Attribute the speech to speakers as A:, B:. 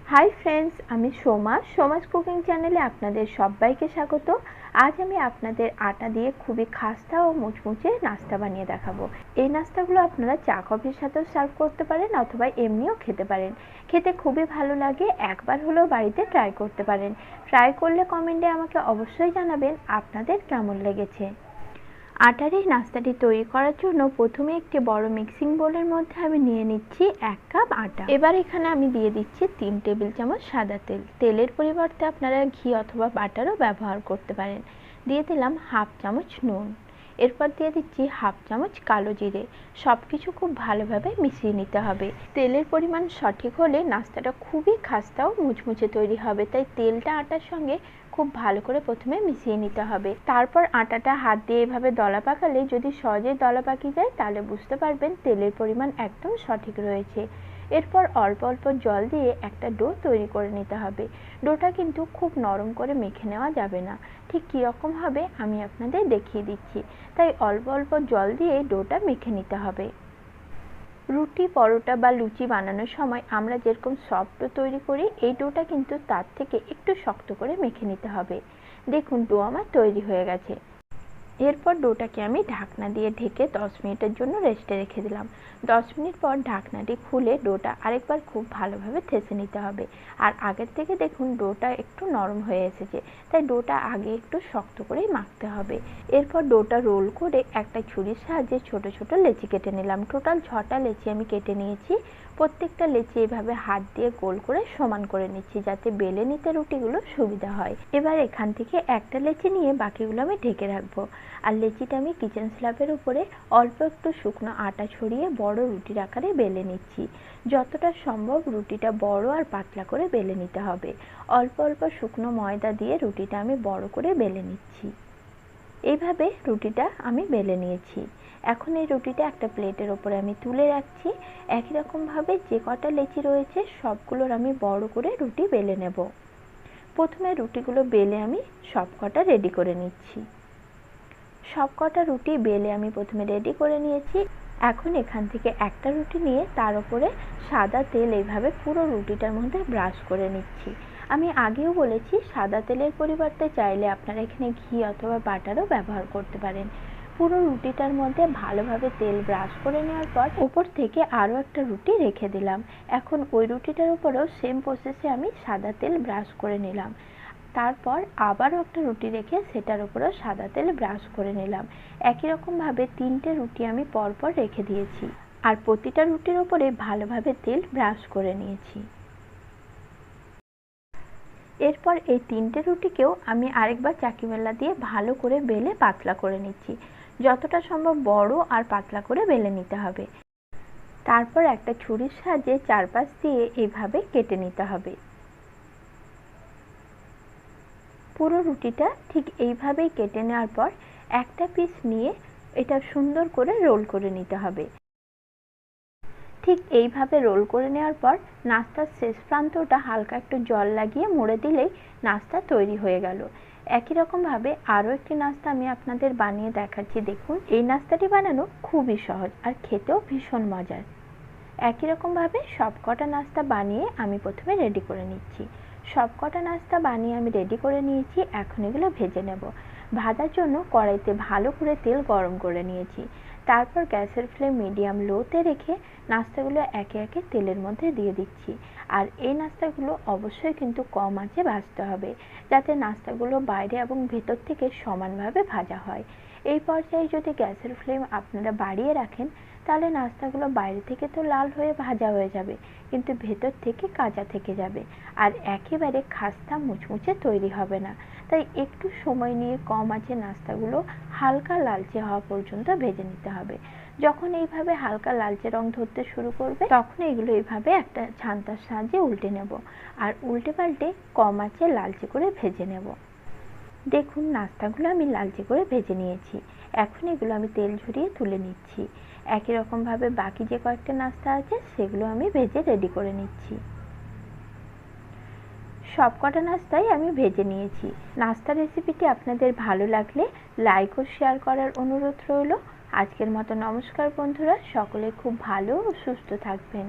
A: Hi friends आमी Soma सोमाज cooking चैनेले आपनादेर सबाइके स्वागत। आज आमी आपनादेर आटा दिए खूबई खास्ता और मुचमुचे नास्ता बानिये देखाबो। এই নাস্তাগুলো আপনারা চা কফির সাথেও সার্ভ করতে পারেন অথবা এমনিও খেতে পারেন। খেতে খুবই ভালো লাগে, একবার হলেও বাড়িতে ট্রাই করতে পারেন। ট্রাই করলে কমেন্টে আমাকে অবশ্যই জানাবেন আপনাদের কেমন লেগেছে। আটার এই নাস্তাটি তৈরি করার জন্য প্রথমে একটি বড় মিক্সিং বোলের মধ্যে আমি নিয়ে নিচ্ছি 1 কাপ আটা। এবার এখানে আমি দিয়ে দিচ্ছি 3 টেবিল চামচ সাদা তেল। তেলের পরিবর্তে আপনারা ঘি অথবা বাটারও ব্যবহার করতে পারেন। দিয়ে দিলাম হাফ চামচ নুন। এরপর দিয়ে দিচ্ছি হাফ চামচ কালো জিরে। সবকিছু খুব ভালোভাবে মিশিয়ে নিতে হবে। তেলের পরিমাণ সঠিক হলে নাস্তাটা খুবই খাস্তা ও মুচমুচে তৈরি হবে, তাই তেলটা আটার সঙ্গে খুব ভালো করে প্রথমে মিশিয়ে নিতে হবে। তারপর আটাটা হাত দিয়ে এভাবে দলা পাকালে যদি সহজে দলা পাকিয়ে যায় তাহলে বুঝতে পারবেন তেলের পরিমাণ একদম সঠিক রয়েছে। এরপর অল্প অল্প জল দিয়ে একটা ডো তৈরি করে নিতে হবে। ডোটা কিন্তু খুব নরম করে মেখে নেওয়া যাবে না, ঠিক কীরকম হবে আমি আপনাদের দেখিয়ে দিচ্ছি। তাই অল্প অল্প জল দিয়ে ডোটা মেখে নিতে হবে। রুটি, পরোটা বা লুচি বানানোর সময় আমরা যেরকম সফট ডো তৈরি করি, এই ডোটা কিন্তু তার থেকে একটু শক্ত করে মেখে নিতে হবে। দেখুন ডো আমার তৈরি হয়ে গেছে। এরপর ডোটাকে আমি ঢাকনা দিয়ে ঢেকে 10 মিনিটের জন্য রেস্টে রেখে দিলাম। 10 মিনিট পর ঢাকনাটি খুলে ডোটা আরেকবার খুব ভালোভাবে থেসে নিতে হবে। আর আগের থেকে দেখুন ডোটা একটু নরম হয়ে এসেছে, তাই ডোটা আগে একটু শক্ত করেই মাখতে হবে। এরপর ডোটা রোল করে একটা ছুরির সাহায্যে ছোট ছোট লেচি কেটে নিলাম। টোটাল 6টা লেচি আমি কেটে নিয়েছি। প্রত্যেকটা লেচি এভাবে হাত দিয়ে গোল করে সমান করে নিচ্ছি, যাতে বেলে নিতে রুটিগুলো সুবিধা হয়। এবার এখান থেকে একটা লেচি নিয়ে বাকিগুলো আমি ঢেকে রাখবো। আর লেচিটা আমি কিচেন স্ল্যাবের উপরে অল্প একটু শুকনো আটা ছড়িয়ে বড় রুটির আকারে বেলে নিচ্ছি। যতটা সম্ভব রুটিটা বড় আর পাতলা করে বেলে নিতে হবে। অল্প অল্প শুকনো ময়দা দিয়ে রুটিটা আমি বড় করে বেলে নিচ্ছি। এইভাবে রুটিটা আমি বেলে নিয়েছি। এখন এই রুটিটা একটা প্লেটের ওপরে আমি তুলে রাখছি। একই রকমভাবে যে কটা লেচি রয়েছে সবগুলোর আমি বড় করে রুটি বেলে নেব। প্রথমে রুটিগুলো বেলে আমি সব কটা রেডি করে নিচ্ছি। সব কটা রুটি বেলে আমি প্রথমে রেডি করে নিয়েছি। এখন এখান থেকে একটা রুটি নিয়ে তার উপরে সাদা তেল এইভাবে পুরো রুটিটার মধ্যে ব্রাশ করে নিচ্ছি। আমি আগেও বলেছি সাদা তেলের পরিবর্তে চাইলে আপনারা এখানে ঘি অথবা বাটারও ব্যবহার করতে পারেন। পুরো রুটিটার মধ্যে ভালোভাবে তেল ব্রাশ করে নেওয়ার পর উপর থেকে আরও একটা রুটি রেখে দিলাম। এখন ওই রুটিটার উপরেও সেম প্রসেসে আমি সাদা তেল ব্রাশ করে নিলাম। তারপর আবারও একটা রুটি রেখে সেটার উপরেও সাদা তেল ব্রাশ করে নিলাম। একই রকমভাবে 3টে রুটি আমি পরপর রেখে দিয়েছি আর প্রতিটা রুটির উপরে ভালোভাবে তেল ব্রাশ করে নিয়েছি। এরপর এই 3টে রুটিকেও আমি আরেকবার চাকিবেলা দিয়ে ভালো করে বেলে পাতলা করে নিচ্ছি। যতটা সম্ভব বড় আর পাতলা করে বেলে নিতে হবে। তারপর একটা ছুরির সাহায্যে চারপাশ দিয়ে এইভাবে কেটে নিতে হবে। পুরো রুটিটা ঠিক এইভাবেই কেটে নেওয়ার পর একটা পিস নিয়ে এটা সুন্দর করে রোল করে নিতে হবে। ঠিক এইভাবে রোল করে নেওয়ার পর নাস্তার শেষ প্রান্তটা হালকা একটু জল লাগিয়ে মুড়ে দিলেই নাস্তা তৈরি হয়ে গেল। একই রকমভাবে আরও একটি নাস্তা আমি আপনাদের বানিয়ে দেখাচ্ছি। দেখুন এই নাস্তাটি বানানো খুবই সহজ আর খেতেও ভীষণ মজার। একই রকমভাবে সব কটা নাস্তা বানিয়ে আমি প্রথমে রেডি করে নিচ্ছি। সব কটা নাস্তা বানিয়ে আমি রেডি করে নিয়েছি। এখন এগুলো ভেজে নেব। ভাজার জন্য কড়াইতে ভালো করে তেল গরম করে নিয়েছি। তারপর গ্যাসের ফ্লেম মিডিয়াম লোতে রেখে নাস্তাগুলো একে একে তেলের মধ্যে দিয়ে দিচ্ছি। আর এই নাস্তাগুলো অবশ্যই কিন্তু কম আঁচে ভাজতে হবে, যাতে নাস্তাগুলো বাইরে এবং ভেতর থেকে সমানভাবে ভাজা হয়। এই পর্যায়ে যদি গ্যাসের ফ্লেম আপনারা বাড়িয়ে রাখেন তাহলে নাস্তাগুলো বাইরে থেকে তো লাল হয়ে ভাজা হয়ে যাবে, কিন্তু ভেতর থেকে কাঁচা থেকে যাবে আর একেবারে খাস্তা মুচমুচে তৈরি হবে না। তাই একটু সময় নিয়ে কম আঁচে নাস্তাগুলো হালকা লালচে হওয়া পর্যন্ত ভেজে নিতে হবে। যখন এইভাবে হালকা লালচে রং ধরতে শুরু করবে তখন এগুলো এইভাবে একটা ছান্তার সাহায্যে উল্টে নেব আর উল্টে পাল্টে কম আঁচে লালচে করে ভেজে নেব। দেখুন নাস্তাগুলো আমি লালচে করে ভেজে নিয়েছি। এখন এগুলো আমি তেল ঝরিয়ে তুলে নিচ্ছি। একই রকমভাবে বাকি যে কয়েকটা নাস্তা আছে সেগুলো আমি ভেজে রেডি করে নিচ্ছি। সব কটা নাস্তাই আমি ভেজে নিয়েছি। নাস্তা রেসিপিটি আপনাদের ভালো লাগলে লাইক ও শেয়ার করার অনুরোধ রইল। আজকের মতো নমস্কার বন্ধুরা, সকলে খুব ভালো ও সুস্থ থাকবেন।